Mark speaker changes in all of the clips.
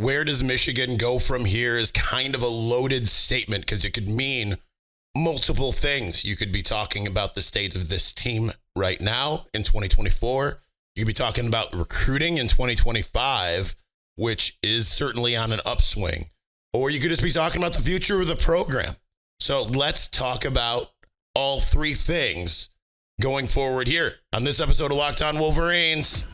Speaker 1: where does Michigan go from here is kind of a loaded statement because it could mean multiple things. You could be talking about the state of this team right now in 2024. You could be talking about recruiting in 2025, which is certainly on an upswing. Or you could just be talking about the future of the program. So let's talk about all three things going forward here on this episode of Locked On Wolverines.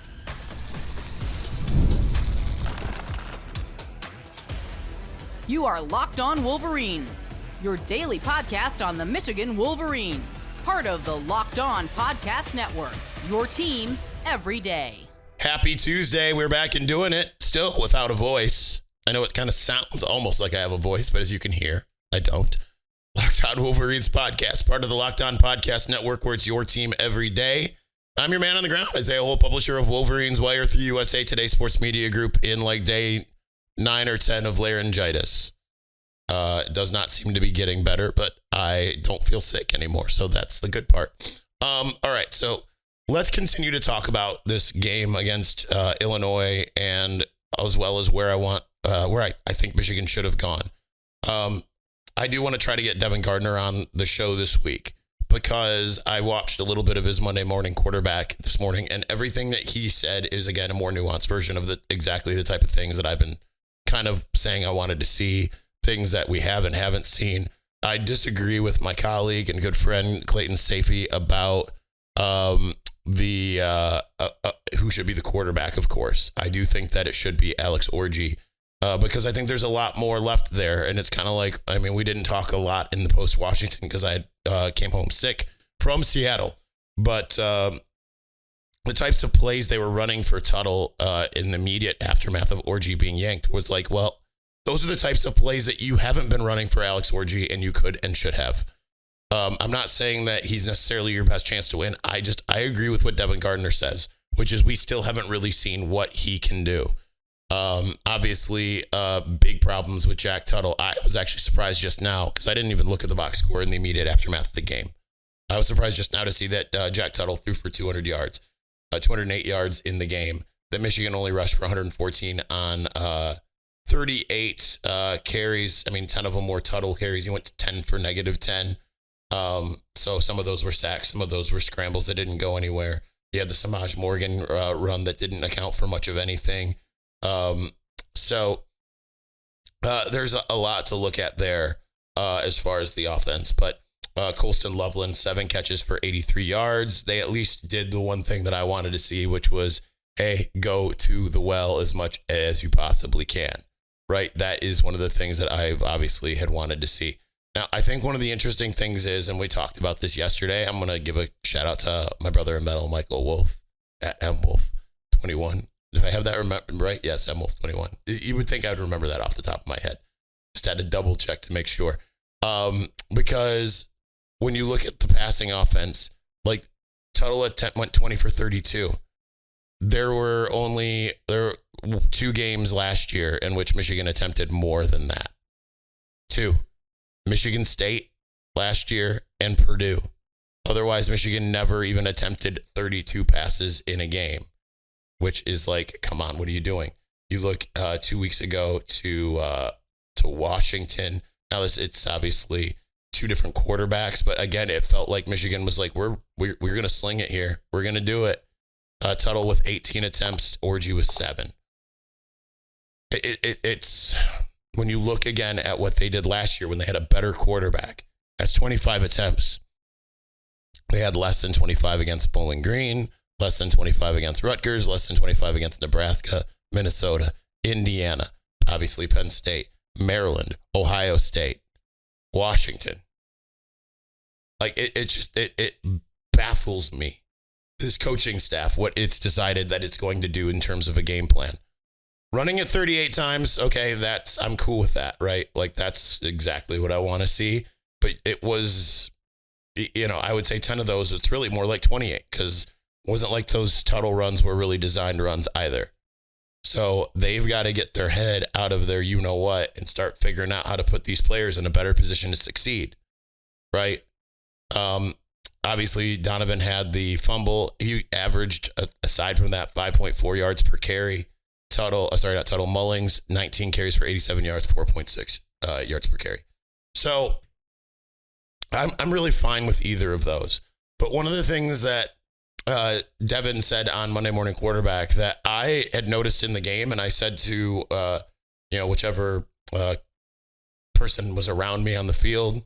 Speaker 2: You are Locked On Wolverines, your daily podcast on the Michigan Wolverines, part of the Locked On Podcast Network, your team every day.
Speaker 1: Happy Tuesday. We're back and doing it, still without a voice. I know it kind of sounds almost like I have a voice, but as you can hear, I don't. Locked On Wolverines podcast, part of the Locked On Podcast Network, where it's your team every day. I'm your man on the ground, Isaiah Holt, publisher of Wolverines Wire through USA Today Sports Media Group, in like day 9 or 10 of laryngitis. It does not seem to be getting better, but I don't feel sick anymore, so that's the good part. All right, so let's continue to talk about this game against Illinois, and as well as where I think Michigan should have gone. I do want to try to get Devin Gardner on the show this week because I watched a little bit of his Monday morning quarterback this morning, and everything that he said is, again, a more nuanced version of exactly the type of things that I've been kind of saying I wanted to see, things that we haven't seen. I disagree with my colleague and good friend Clayton Safey about who should be the quarterback, of course. I do think that it should be Alex Orji because I think there's a lot more left there. And it's kind of like, I mean, we didn't talk a lot in the post-Washington because I came home sick from Seattle. But the types of plays they were running for Tuttle in the immediate aftermath of Orji being yanked was like, well, those are the types of plays that you haven't been running for Alex Orji, and you could and should have. I'm not saying that he's necessarily your best chance to win. I agree with what Devin Gardner says, which is we still haven't really seen what he can do. Obviously, big problems with Jack Tuttle. I was actually surprised just now because I didn't even look at the box score in the immediate aftermath of the game. I was surprised just now to see that Jack Tuttle threw for 200 yards, 208 yards in the game, that Michigan only rushed for 114 on 38 carries. I mean, 10 of them were Tuttle carries. He went to 10 for -10. So some of those were sacks. Some of those were scrambles that didn't go anywhere. You had the Samaj Morgan run that didn't account for much of anything. So there's a lot to look at there as far as the offense. But Colston Loveland, 7 catches for 83 yards. They at least did the one thing that I wanted to see, which was, hey, go to the well as much as you possibly can. Right? That is one of the things that I've obviously had wanted to see. Now, I think one of the interesting things is, and we talked about this yesterday, I'm going to give a shout out to my brother in metal, Michael Wolf, at MWolf21. Did I have that remembered right? Yes, MWolf21. You would think I would remember that off the top of my head. Just had to double check to make sure. Because when you look at the passing offense, like Tuttle went 20 for 32. There were 2 games last year in which Michigan attempted more than that. 2. Michigan State last year and Purdue. Otherwise, Michigan never even attempted 32 passes in a game, which is like, come on, what are you doing? You look 2 weeks ago to Washington. Now it's obviously 2 different quarterbacks, but again, it felt like Michigan was like, we're going to sling it here. We're going to do it. Tuttle with 18 attempts, Orji with 7. It's when you look again at what they did last year when they had a better quarterback, that's 25 attempts. They had less than 25 against Bowling Green, less than 25 against Rutgers, less than 25 against Nebraska, Minnesota, Indiana, obviously Penn State, Maryland, Ohio State, Washington. Like it baffles me. This coaching staff, what it's decided that it's going to do in terms of a game plan. Running it 38 times, okay, I'm cool with that, right? Like that's exactly what I want to see. But it was, I would say 10 of those, it's really more like 28 because it wasn't like those Tuttle runs were really designed runs either. So they've got to get their head out of their you-know-what and start figuring out how to put these players in a better position to succeed, right? Obviously, Donovan had the fumble. He averaged, aside from that, 5.4 yards per carry. Mullings, 19 carries for 87 yards, 4.6 yards per carry. So I'm really fine with either of those. But one of the things that Devin said on Monday Morning Quarterback that I had noticed in the game, and I said to whichever person was around me on the field,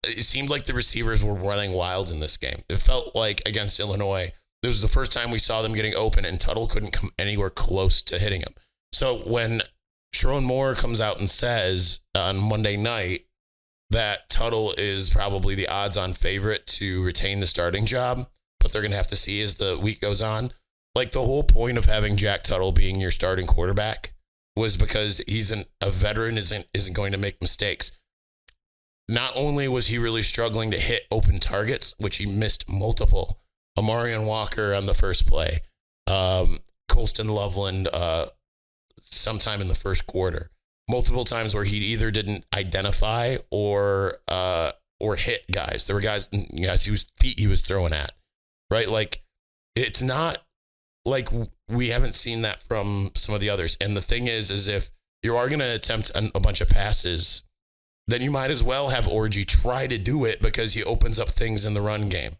Speaker 1: it seemed like the receivers were running wild in this game. It felt like against Illinois, it was the first time we saw them getting open and Tuttle couldn't come anywhere close to hitting him. So when Sharon Moore comes out and says on Monday night that Tuttle is probably the odds-on favorite to retain the starting job, but they're going to have to see as the week goes on. Like, the whole point of having Jack Tuttle being your starting quarterback was because he's a veteran, isn't going to make mistakes. Not only was he really struggling to hit open targets, which he missed multiple, Amarian Walker on the first play, Colston Loveland sometime in the first quarter, multiple times where he either didn't identify or hit guys. There were guys whose feet he was throwing at, right? Like, it's not like we haven't seen that from some of the others. And the thing is if you are going to attempt a bunch of passes, then you might as well have Orji try to do it because he opens up things in the run game.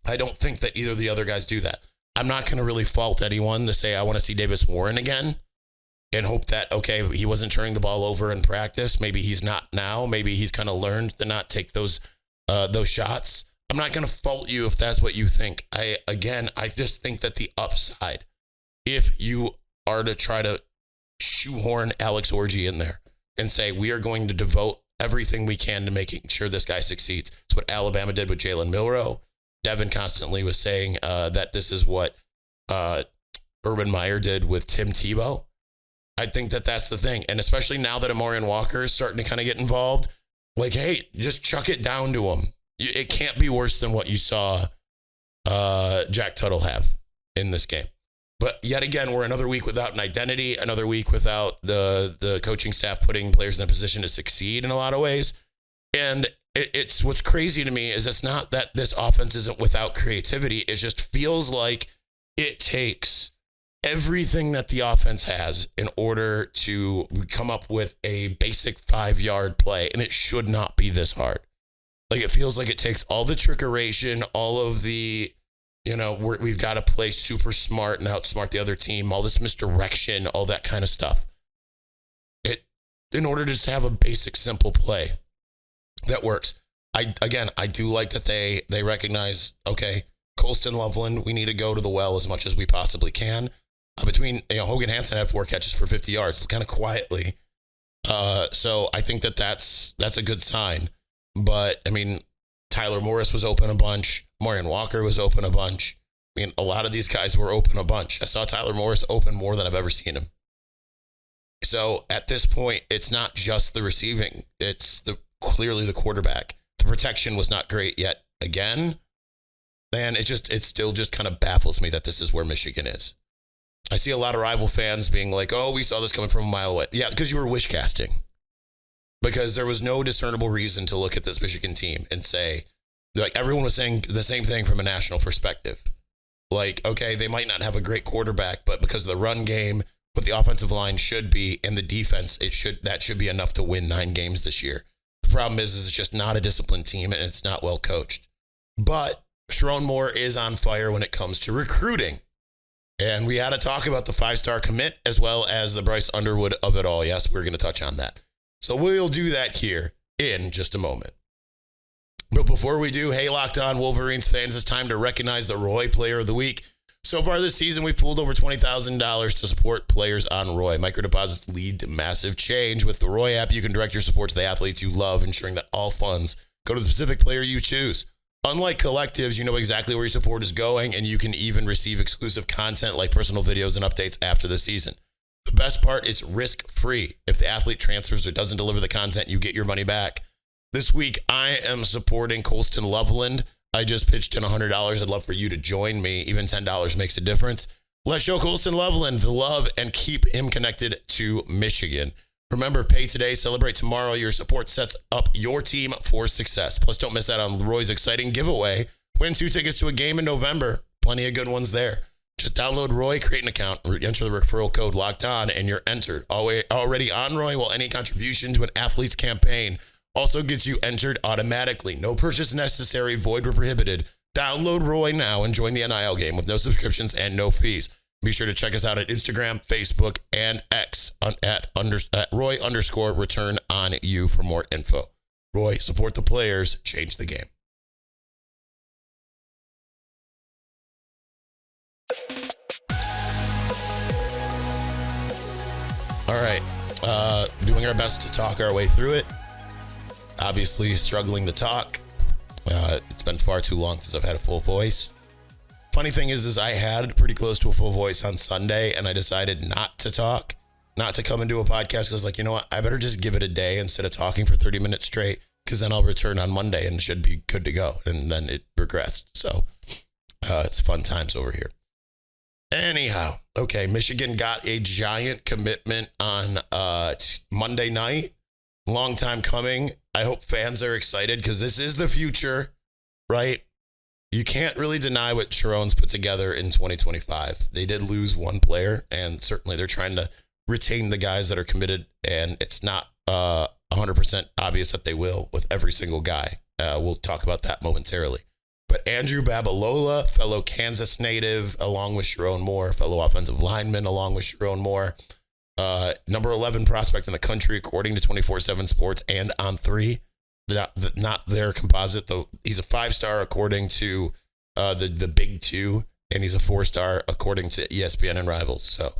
Speaker 1: I don't think that either of the other guys do that. I'm not going to really fault anyone to say I want to see Davis Warren again and hope that, okay, he wasn't turning the ball over in practice. Maybe he's not now. Maybe he's kind of learned to not take those shots. I'm not going to fault you if that's what you think. I just think that the upside, if you are to try to shoehorn Alex Orji in there and say, we are going to devote everything we can to making sure this guy succeeds. It's what Alabama did with Jalen Milroe. Devin constantly was saying that this is what Urban Meyer did with Tim Tebow. I think that that's the thing. And especially now that Amarian Walker is starting to kind of get involved, like, hey, just chuck it down to him. It can't be worse than what you saw Jack Tuttle have in this game. But yet again, we're another week without an identity, another week without the coaching staff putting players in a position to succeed in a lot of ways. And it's what's crazy to me is it's not that this offense isn't without creativity. It just feels like it takes everything that the offense has in order to come up with a basic 5-yard play. And it should not be this hard. Like, it feels like it takes all the trickeration, all of the, we've got to play super smart and outsmart the other team, all this misdirection, all that kind of stuff. In order to just have a basic, simple play that works. I do like that they recognize, okay, Colston Loveland, we need to go to the well as much as we possibly can. Between, Hogan Hansen had 4 catches for 50 yards, kind of quietly. So I think that's a good sign. But, I mean, Tyler Morris was open a bunch. Marion Walker was open a bunch. I mean, a lot of these guys were open a bunch. I saw Tyler Morris open more than I've ever seen him. So at this point, it's not just the receiving. It's clearly the quarterback. The protection was not great yet again. And it still just kind of baffles me that this is where Michigan is. I see a lot of rival fans being like, oh, we saw this coming from a mile away. Yeah, because you were wish casting. Because there was no discernible reason to look at this Michigan team and say, like, everyone was saying the same thing from a national perspective. Like, okay, they might not have a great quarterback, but because of the run game, what the offensive line should be and the defense, that should be enough to win 9 games this year. The problem is it's just not a disciplined team and it's not well coached. But Sharon Moore is on fire when it comes to recruiting. And we had to talk about the 5-star commit as well as the Bryce Underwood of it all. Yes, we're going to touch on that. So we'll do that here in just a moment. But before we do, hey, Locked On Wolverines fans, it's time to recognize the Roy Player of the Week. So far this season, we've pooled over $20,000 to support players on Roy. Microdeposits lead to massive change. With the Roy app, you can direct your support to the athletes you love, ensuring that all funds go to the specific player you choose. Unlike collectives, you know exactly where your support is going, and you can even receive exclusive content like personal videos and updates after the season. The best part, it's risk-free. If the athlete transfers or doesn't deliver the content, you get your money back. This week, I am supporting Colston Loveland. I just pitched in $100. I'd love for you to join me. Even $10 makes a difference. Let's show Colston Loveland the love and keep him connected to Michigan. Remember, pay today, celebrate tomorrow. Your support sets up your team for success. Plus, don't miss out on Roy's exciting giveaway. Win 2 tickets to a game in November. Plenty of good ones there. Just download Roy, create an account, enter the referral code Locked On, and you're entered. Already on Roy, while any contribution to an athlete's campaign also gets you entered automatically. No purchase necessary, void or prohibited. Download Roy now and join the NIL game with no subscriptions and no fees. Be sure to check us out at Instagram, Facebook, and X at Roy_return on you for more info. Roy, support the players, change the game. All right, doing our best to talk our way through it. Obviously struggling to talk. It's been far too long since I've had a full voice. Funny thing is I had pretty close to a full voice on Sunday, and I decided not to talk, not to come and do a podcast, because I was like, you know what, I better just give it a day instead of talking for 30 minutes straight, because then I'll return on Monday and should be good to go. And then it regressed. So it's fun times over here. Anyhow, okay, Michigan got a giant commitment on Monday night. Long time coming. I hope fans are excited because this is the future, right? You can't really deny what Sharon's put together in 2025. They did lose one player, and certainly they're trying to retain the guys that are committed, and it's not 100% obvious that they will with every single guy. We'll talk about that momentarily. But Andrew Babalola, fellow Kansas native, along with Sharon Moore, fellow offensive lineman, along with Sharon Moore, number 11 prospect in the country, according to 24/7 Sports and On3. Not their composite, though. He's a 5-star according to the Big Two, and he's a 4-star according to ESPN and Rivals. So,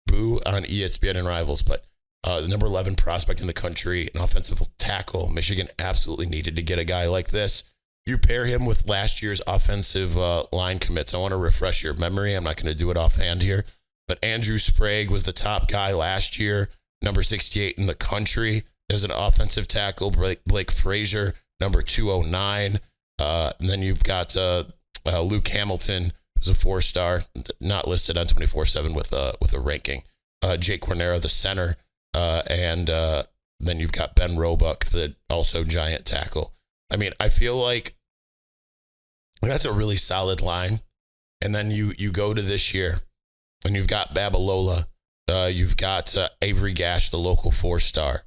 Speaker 1: boo on ESPN and Rivals. But the number 11 prospect in the country, an offensive tackle. Michigan absolutely needed to get a guy like this. You pair him with last year's offensive line commits. I want to refresh your memory. I'm not going to do it offhand here. But Andrew Sprague was the top guy last year, number 68 in the country as an offensive tackle. Blake Frazier, number 209. And then you've got Luke Hamilton, who's a 4-star, not listed on 24/7 with a ranking. Jake Cornera, the center. And then you've got Ben Roebuck, the also giant tackle. I mean, I feel like that's a really solid line. And then you go to this year, and you've got Babalola. You've got Avery Gash, the local 4-star.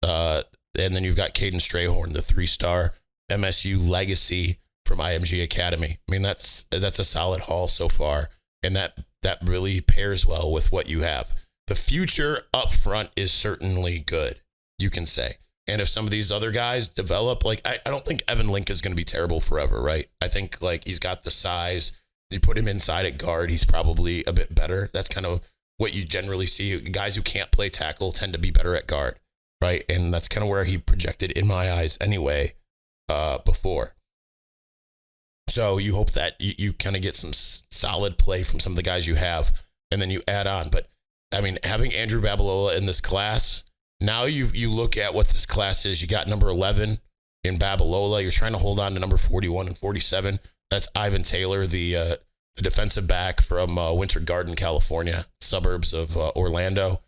Speaker 1: And then you've got Caden Strayhorn, the 3-star MSU legacy from IMG Academy. I mean, that's a solid haul so far. And that really pairs well with what you have. The future up front is certainly good, you can say. And if some of these other guys develop, like, I don't think Evan Link is going to be terrible forever, right? I think, like, he's got the size. You put him inside at guard, he's probably a bit better. That's kind of what you generally see. Guys who can't play tackle tend to be better at guard, right? And that's kind of where he projected in my eyes anyway before. So you hope that you kind of get some solid play from some of the guys you have, and then you add on. But, I mean, having Andrew Babalola in this class, now you look at what this class is. You got number 11 in Babalola. You're trying to hold on to number 41 and 47. That's Ivan Taylor, the defensive back from Winter Garden, California, suburbs of Orlando.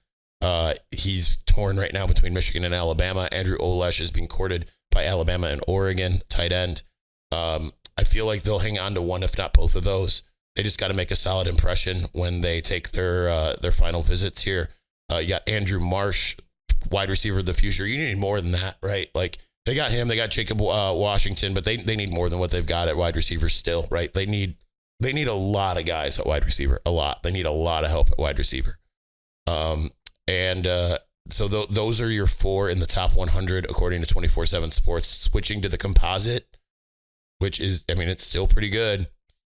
Speaker 1: He's torn right now between Michigan and Alabama. Andrew Olesh is being courted by Alabama and Oregon, tight end. I feel like they'll hang on to one, if not both of those. They just got to make a solid impression when they take their final visits here. You got Andrew Marsh, wide receiver of the future. You need more than that, right? Like, they got him, they got Jacob Washington, but they need more than what they've got at wide receiver still, right? They need a lot of guys at wide receiver, a lot. They need a lot of help at wide receiver. So those are your 4 in the top 100 according to 24/7 Sports. Switching to the composite, which is, I mean, it's still pretty good.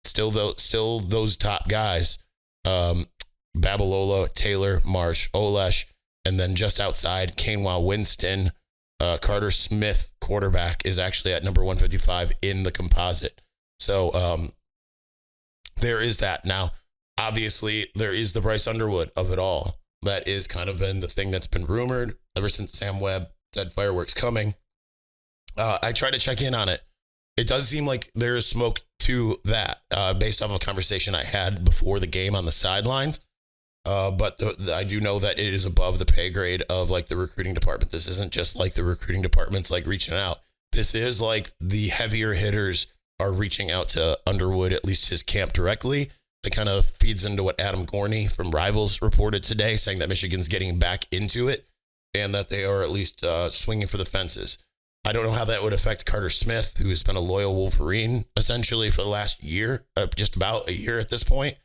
Speaker 1: Still those top guys. Babalola, Taylor, Marsh, Olesh, and then just outside, Kanewau Winston, Carter Smith, quarterback, is actually at number 155 in the composite. So there is that. Now, obviously, there is the Bryce Underwood of it all. That is kind of been the thing that's been rumored ever since Sam Webb said fireworks coming. I tried to check in on it. It does seem like there is smoke to that based off of a conversation I had before the game on the sidelines. But I do know that it is above the pay grade of like the recruiting department. This isn't just like the recruiting department's like reaching out. This is like the heavier hitters are reaching out to Underwood, at least his camp directly. That kind of feeds into what Adam Gorney from Rivals reported today, saying that Michigan's getting back into it and that they are at least swinging for the fences. I don't know how that would affect Carter Smith, who has been a loyal Wolverine essentially for the last year, just about a year at this point.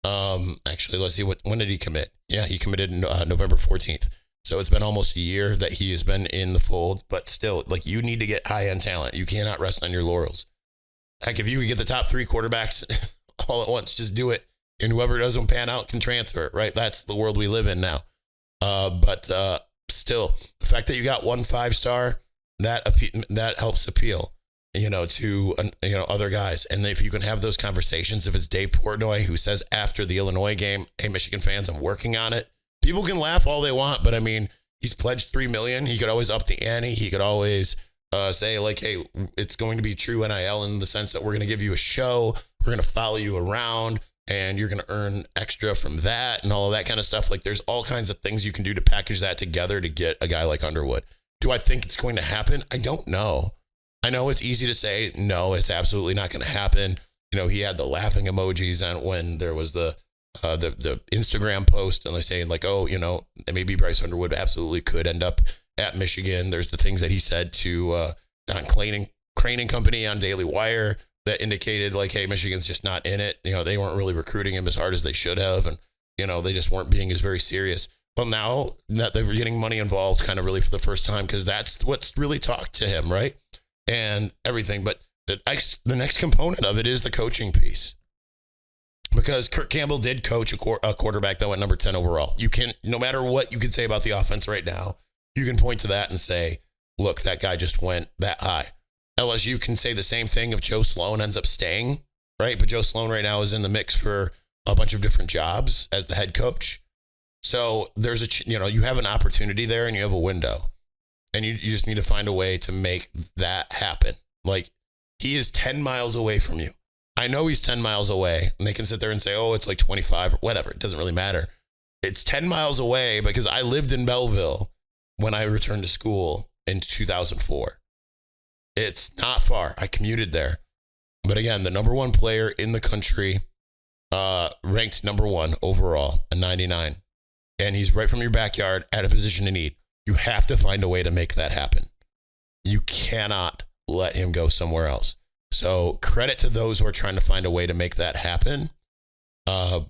Speaker 1: Actually, let's see, when did he commit? Yeah, he committed November 14th. So it's been almost a year that he has been in the fold, but still, like, you need to get high-end talent. You cannot rest on your laurels. Heck, if you could get the top 3 quarterbacks all at once, just do it. And whoever doesn't pan out can transfer, right? That's the world we live in now. But still, the fact that you got 1 5-star, that helps appeal, to other guys. And if you can have those conversations, if it's Dave Portnoy who says after the Illinois game, "Hey, Michigan fans, I'm working on it." People can laugh all they want, but I mean, he's pledged $3 million. He could always up the ante. He could always say like, "Hey, it's going to be true NIL in the sense that we're going to give you a show, we're going to follow you around, and you're going to earn extra from that," and all of that kind of stuff. Like, there's all kinds of things you can do to package that together to get a guy like Underwood. Do I think it's going to happen? I don't know. I know it's easy to say, no, it's absolutely not going to happen. He had the laughing emojis on when there was the Instagram post, and they're saying like, oh, maybe Bryce Underwood absolutely could end up at Michigan. There's the things that he said to Don Crane and Company on Daily Wire that indicated like, hey, Michigan's just not in it. They weren't really recruiting him as hard as they should have. And, they just weren't being as very serious. Well, now that they were getting money involved kind of really for the first time, because that's what's really talked to him, right? And everything. But the next component of it is the coaching piece. Because Kirk Campbell did coach a quarterback that went number 10 overall. You can, no matter what you can say about the offense right now, you can point to that and say, look, that guy just went that high. LSU can say the same thing if Joe Sloan ends up staying, right? But Joe Sloan right now is in the mix for a bunch of different jobs as the head coach. So there's you have an opportunity there and you have a window, and you just need to find a way to make that happen. Like, he is 10 miles away from you. I know he's 10 miles away, and they can sit there and say, oh, it's like 25 or whatever. It doesn't really matter. It's 10 miles away because I lived in Belleville when I returned to school in 2004. It's not far. I commuted there. But again, the number 1 player in the country, ranked number 1 overall, a 99. And he's right from your backyard at a position of need. You have to find a way to make that happen. You cannot let him go somewhere else. So credit to those who are trying to find a way to make that happen. Other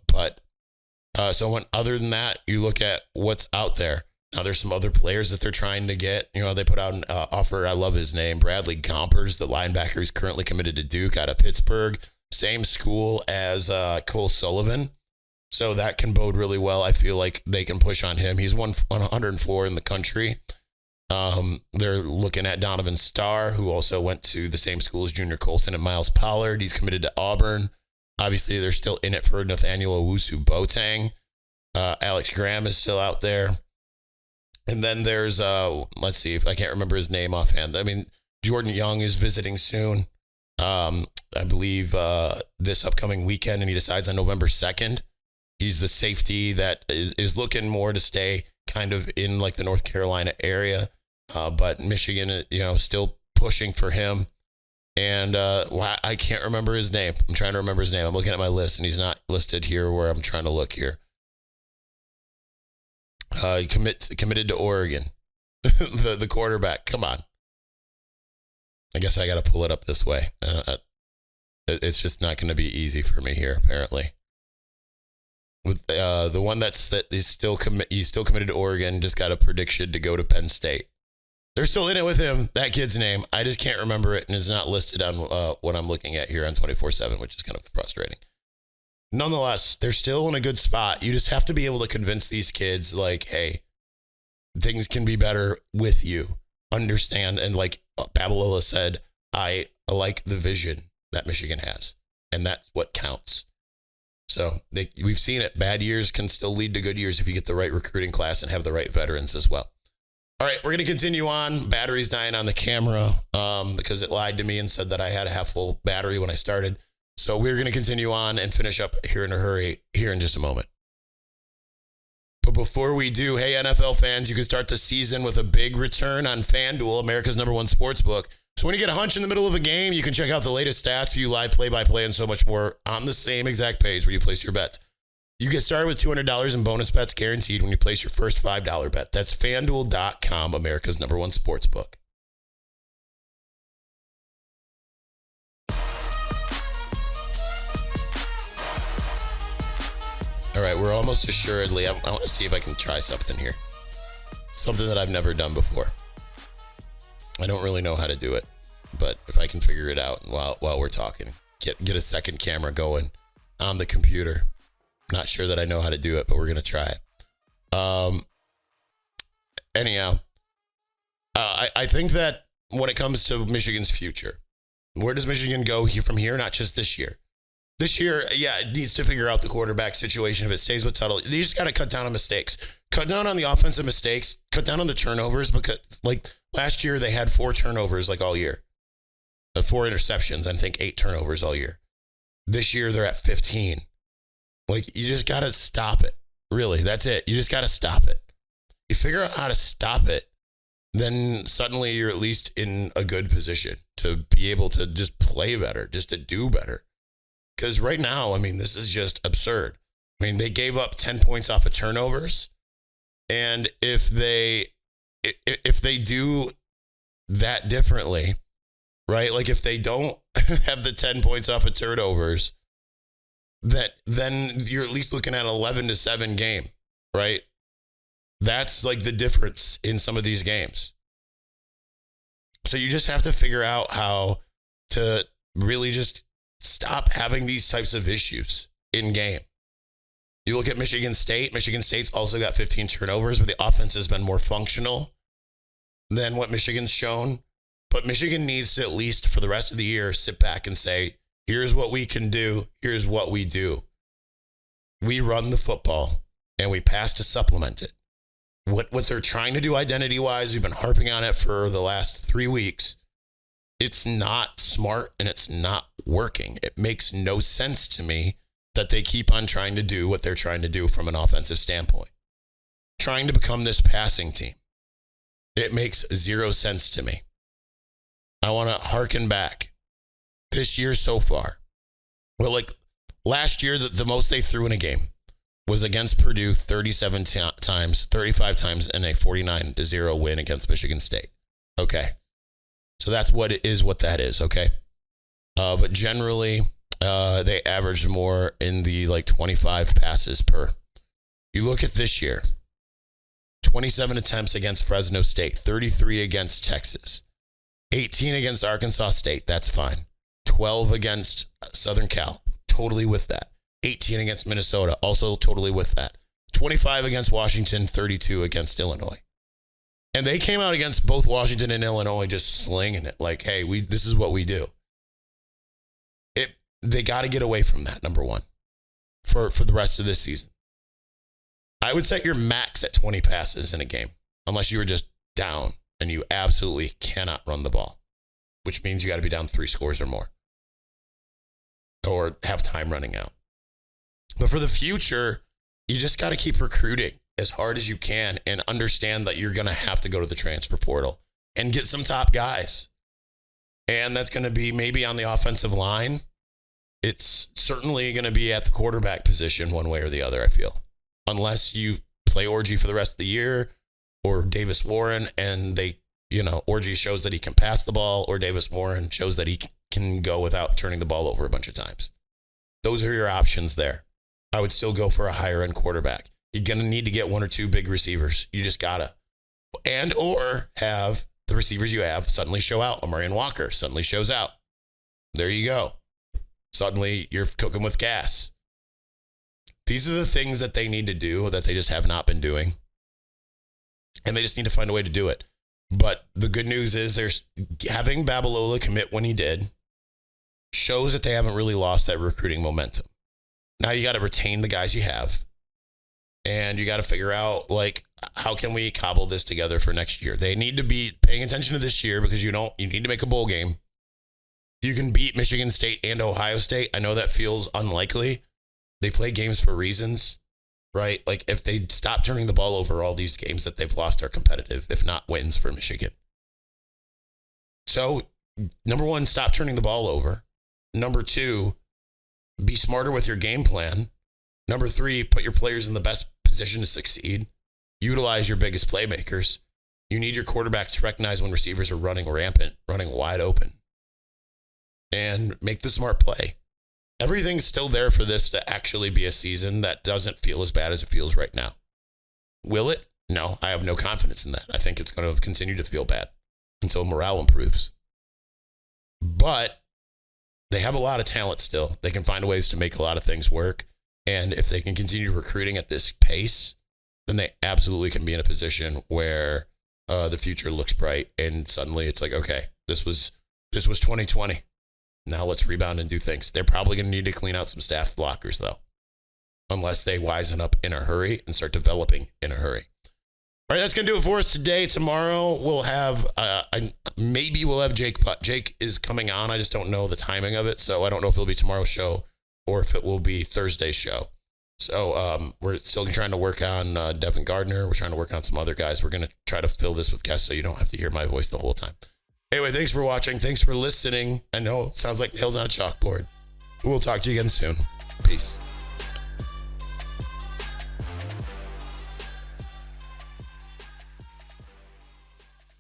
Speaker 1: than that, you look at what's out there. Now there's some other players that they're trying to get. They put out an offer. I love his name. Bradley Gompers, the linebacker who's currently committed to Duke out of Pittsburgh. Same school as Cole Sullivan. So that can bode really well. I feel like they can push on him. He's 104 in the country. They're looking at Donovan Starr, who also went to the same school as Junior Colson and Miles Pollard. He's committed to Auburn. Obviously, they're still in it for Nathaniel Owusu-Boateng. Alex Graham is still out there. And then there's, let's see if I can't remember his name offhand. I mean, Jordan Young is visiting soon. I believe this upcoming weekend, and he decides on November 2nd. He's the safety that is looking more to stay kind of in like the North Carolina area. But Michigan, still pushing for him. And I can't remember his name. I'm trying to remember his name. I'm looking at my list, and he's not listed here where I'm trying to look here. He committed to Oregon. the quarterback. Come on. I guess I got to pull it up this way. It's just not going to be easy for me here, apparently. With the one that is still committed to Oregon, just got a prediction to go to Penn State. They're still in it with him. That kid's name, I just can't remember it, and it's not listed on what I'm looking at here on 24/7, which is kind of frustrating. Nonetheless, they're still in a good spot. You just have to be able to convince these kids, like, hey, things can be better with you. Understand, and like Babalola said, I like the vision that Michigan has, and that's what counts. So we've seen it. Bad years can still lead to good years if you get the right recruiting class and have the right veterans as well. All right, we're going to continue on. Battery's dying on the camera because it lied to me and said that I had a half full battery when I started. So we're going to continue on and finish up here in a hurry here in just a moment. But before we do, hey, NFL fans, you can start the season with a big return on FanDuel, America's #1 sportsbook. So when you get a hunch in the middle of a game, you can check out the latest stats, view live play-by-play, and so much more on the same exact page where you place your bets. You get started with $200 in bonus bets guaranteed when you place your first $5 bet. That's FanDuel.com, America's #1 sports book. All right, we're almost assuredly, I want to see if I can try something here. Something that I've never done before. I don't really know how to do it, but if I can figure it out while we're talking, get a second camera going on the computer. Not sure that I know how to do it, but we're going to try it. Anyhow, I think that when it comes to Michigan's future, where does Michigan go from here? Not just this year. This year, yeah, it needs to figure out the quarterback situation. If it stays with Tuttle, you just got to cut down on mistakes. Cut down on the offensive mistakes. Cut down on the turnovers, because like last year they had 4 turnovers like all year. 4 interceptions, I think 8 turnovers all year. This year they're at 15. Like, you just got to stop it. Really, that's it. You just got to stop it. You figure out how to stop it, then suddenly you're at least in a good position to be able to just play better, just to do better. Because right now, I mean, this is just absurd. I mean, they gave up 10 points off of turnovers. And if they do that differently, right? Like if they don't have the 10 points off of turnovers, then you're at least looking at an 11-7 game, right? That's like the difference in some of these games. So you just have to figure out how to really just stop having these types of issues in game. You look at Michigan State. Michigan State's also got 15 turnovers, but the offense has been more functional than what Michigan's shown. But Michigan needs to, at least for the rest of the year, sit back and say, here's what we can do. Here's what we do. We run the football and we pass to supplement it. What they're trying to do identity-wise, we've been harping on it for the last 3 weeks. It's not smart and it's not working. It makes no sense to me that they keep on trying to do what they're trying to do from an offensive standpoint. Trying to become this passing team. It makes zero sense to me. I want to harken back. This year so far. Well, like last year, the most they threw in a game was against Purdue 37 times, 35 times, and a 49-0 win against Michigan State. Okay. So that's what that is, okay? But generally, they averaged more in the like 25 passes per. You look at this year, 27 attempts against Fresno State, 33 against Texas, 18 against Arkansas State, that's fine. 12 against Southern Cal, totally with that. 18 against Minnesota, also totally with that. 25 against Washington, 32 against Illinois. And they came out against both Washington and Illinois just slinging it. Like, hey, this is what we do. They got to get away from that, number one, for the rest of this season. I would set your max at 20 passes in a game, unless you were just down and you absolutely cannot run the ball, which means you got to be down 3 scores or more or have time running out. But for the future, you just got to keep recruiting as hard as you can and understand that you're going to have to go to the transfer portal and get some top guys. And that's going to be maybe on the offensive line. It's certainly going to be at the quarterback position one way or the other, I feel. Unless you play Orji for the rest of the year or Davis Warren and Orji shows that he can pass the ball, or Davis Warren shows that he can go without turning the ball over a bunch of times. Those are your options there. I would still go for a higher end quarterback. You're going to need to get 1 or 2 big receivers. You just got to. And or have the receivers you have suddenly show out. Amarian Walker suddenly shows out. There you go. Suddenly you're cooking with gas. These are the things that they need to do that they just have not been doing. And they just need to find a way to do it. But the good news is having Babalola commit when he did shows that they haven't really lost that recruiting momentum. Now you got to retain the guys you have. And you got to figure out, like, how can we cobble this together for next year? They need to be paying attention to this year because you need to make a bowl game. You can beat Michigan State and Ohio State. I know that feels unlikely. They play games for reasons, right? Like if they stop turning the ball over, all these games that they've lost are competitive, if not wins for Michigan. So number one, stop turning the ball over. Number two, be smarter with your game plan. Number three, put your players in the best position to succeed. Utilize your biggest playmakers. You need your quarterbacks to recognize when receivers are running rampant, running wide open, and make the smart play. Everything's still there for this to actually be a season that doesn't feel as bad as it feels right now. Will it? No, I have no confidence in that. I think it's going to continue to feel bad until morale improves. But they have a lot of talent still. They can find ways to make a lot of things work. And if they can continue recruiting at this pace, then they absolutely can be in a position where the future looks bright. And suddenly it's like, okay, this was 2020. Now let's rebound and do things. They're probably going to need to clean out some staff blockers, though, unless they wisen up in a hurry and start developing in a hurry. All right, that's going to do it for us today. Tomorrow we'll have, maybe we'll have Jake, but Jake is coming on. I just don't know the timing of it. So I don't know if it'll be tomorrow's show or if it will be Thursday's show. So we're still trying to work on Devin Gardner. We're trying to work on some other guys. We're going to try to fill this with guests so you don't have to hear my voice the whole time. Anyway, thanks for watching. Thanks for listening. I know it sounds like nails on a chalkboard. We'll talk to you again soon. Peace.